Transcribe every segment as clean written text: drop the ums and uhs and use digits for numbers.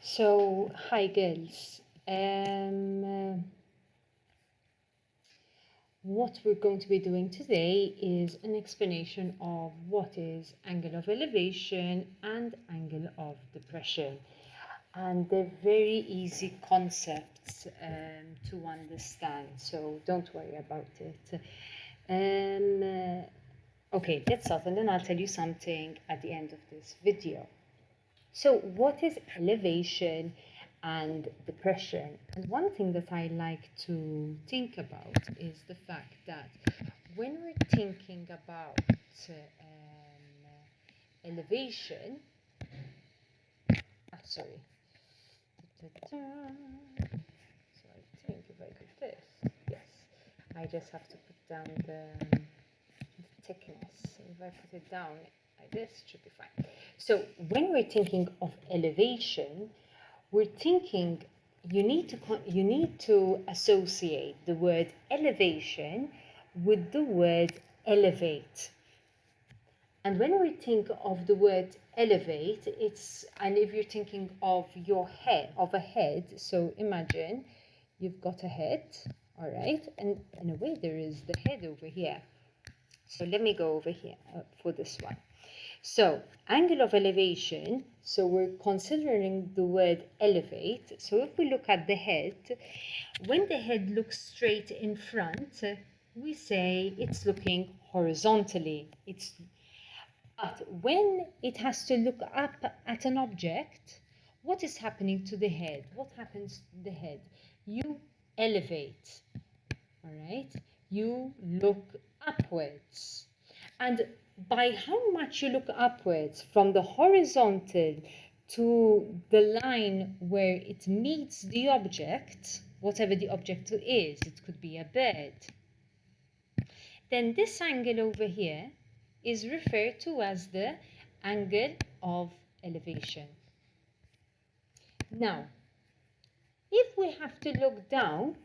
So, hi girls. What we're going to be doing today is an explanation of what is angle of elevation and angle of depression. And they're very easy concepts to understand, so don't worry about it. Okay, let's start, and then I'll tell you something at the end of this video. So what is elevation and depression? And one thing that I like to think about is the fact that when we're thinking about elevation, sorry. So I think if I do this, yes, I just have to put down the thickness. If I put it down like this, it should be fine. So when we're thinking of elevation, we're thinking you need to associate the word elevation with the word elevate. And when we think of the word elevate, and if you're thinking of a head, so imagine you've got a head, all right, and in a way there is the head over here. So let me go over here for this one. So angle of elevation, so we're considering the word elevate. So if we look at the head, when the head looks straight in front, we say it's looking horizontally. But when it has to look up at an object, what is happening to the head? What happens to the head? You elevate, all right? You look upwards. And by how much you look upwards from the horizontal to the line where it meets the object, whatever the object is, it could be a bird, then this angle over here is referred to as the angle of elevation. Now, if we have to look down,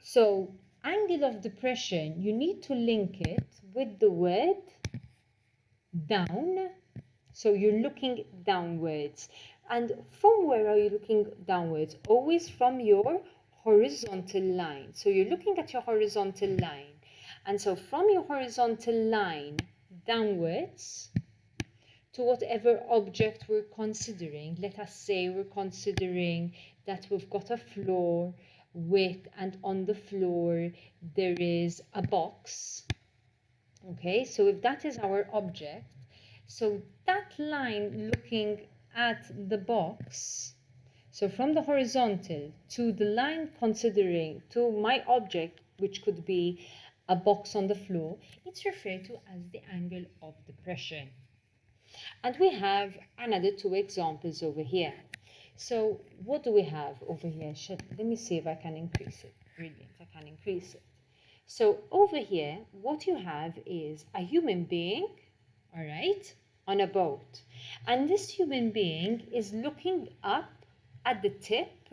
so angle of depression, you need to link it with the word down. So you're looking downwards. And from where are you looking downwards? Always from your horizontal line. So you're looking at your horizontal line. And so from your horizontal line downwards to whatever object we're considering, let us say we're considering that we've got a floor with, and on the floor there is a box. Okay, so if that is our object, so that line looking at the box, so from the horizontal to the line considering to my object, which could be a box on the floor, it's referred to as the angle of depression. And we have another two examples over here. So what do we have over here? Let me see if I can increase it. Brilliant, I can increase it. So over here, what you have is a human being, all right, on a boat. And this human being is looking up at the tip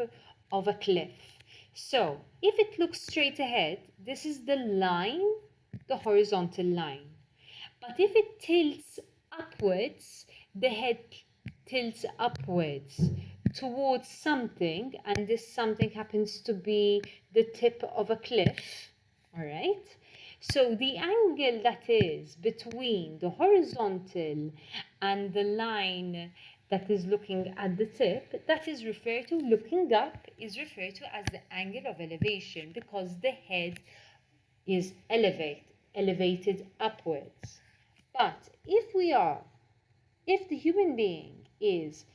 of a cliff. So if it looks straight ahead, this is the line, the horizontal line. But if it tilts upwards, the head tilts upwards towards something, and this something happens to be the tip of a cliff, all right? So the angle that is between the horizontal and the line that is looking at the tip, that is referred to, looking up, is referred to as the angle of elevation, because the head is elevated upwards. But if the human being is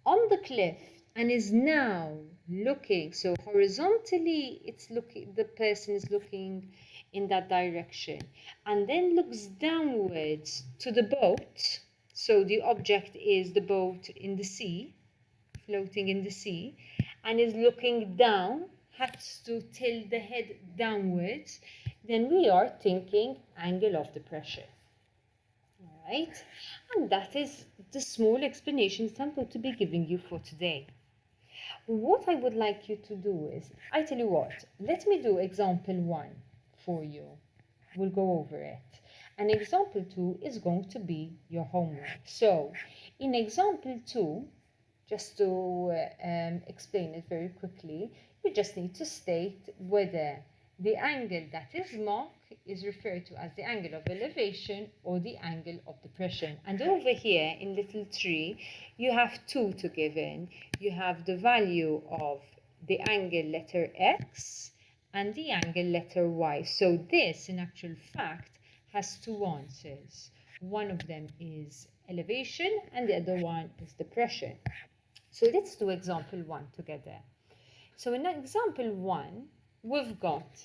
on the cliff and is now looking, so horizontally the person is looking in that direction, and then looks downwards to the boat, so the object is the boat in the sea, floating in the sea, and is looking down, has to tilt the head downwards, then we are thinking angle of depression. All right, and that is the small explanation that I'm going to be giving you for today. What I would like you to do is, I tell you what, let me do example 1 for you. We'll go over it. And example 2 is going to be your homework. So, in example 2, just to explain it very quickly, you just need to state whether the angle that is marked is referred to as the angle of elevation or the angle of depression. And over here in little 3, you have 2 to give in. You have the value of the angle letter X and the angle letter Y. So this, in actual fact, has 2 answers. One of them is elevation and the other one is depression. So let's do example 1 together. So in example 1, we've got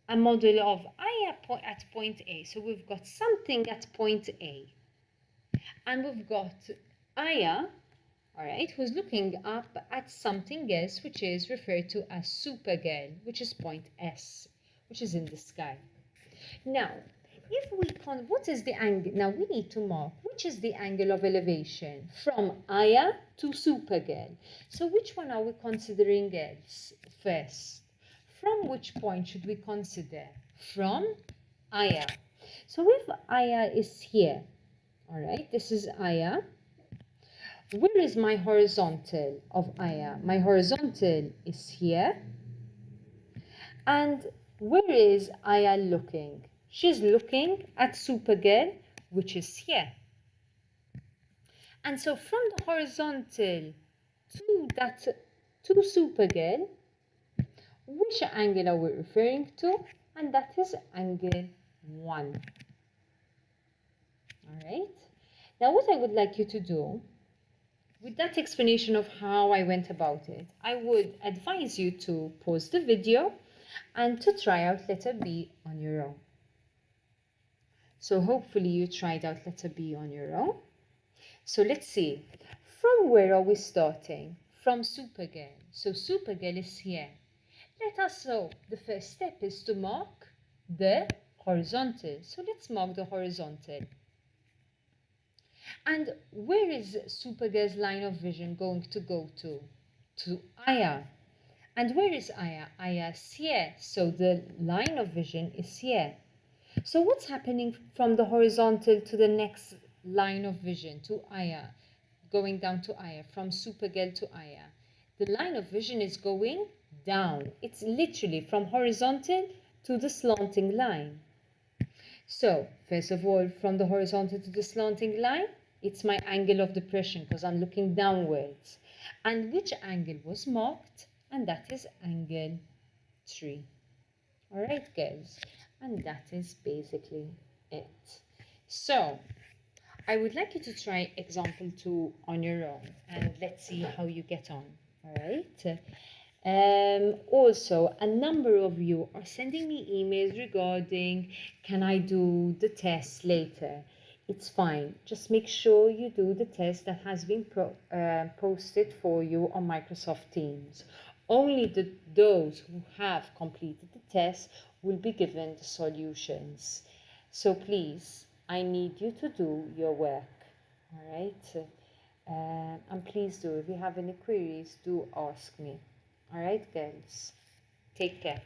a model of I at point A. So we've got something at point A. And we've got Aya, all right, who's looking up at something else, which is referred to as Supergirl, which is point S, which is in the sky. Now, if we what is the angle? Now we need to mark which is the angle of elevation from Aya to Supergirl. So which one are we considering else first? From which point should we consider? From Aya. So if Aya is here, all right, this is Aya. Where is my horizontal of Aya? My horizontal is here. And where is Aya looking? She's looking at Supergirl, which is here. And so from the horizontal to Supergirl, which angle are we referring to? And that is angle 1. All right. Now what I would like you to do, with that explanation of how I went about it, I would advise you to pause the video and to try out letter B on your own. So hopefully you tried out letter B on your own. So let's see. From where are we starting? From Supergirl. So Supergirl is here. Let us know the first step is to mark the horizontal. So let's mark the horizontal. And where is Supergirl's line of vision going to go to? To Aya. And where is Aya? Aya is here. So the line of vision is here. So what's happening from the horizontal to the next line of vision, to Aya, going down to Aya, from Supergirl to Aya? The line of vision is going down. It's literally from horizontal to the slanting line. So, first of all, from the horizontal to the slanting line, it's my angle of depression because I'm looking downwards. And which angle was marked? And that is angle 3. All right, guys. And that is basically it. So, I would like you to try example 2 on your own. And let's see how you get on. All right. Also, a number of you are sending me emails regarding, can I do the test later? It's fine. Just make sure you do the test that has been posted for you on Microsoft Teams. Only those who have completed the test will be given the solutions. So please, I need you to do your work. All right? And please do, if you have any queries, do ask me. All right, girls. Take care.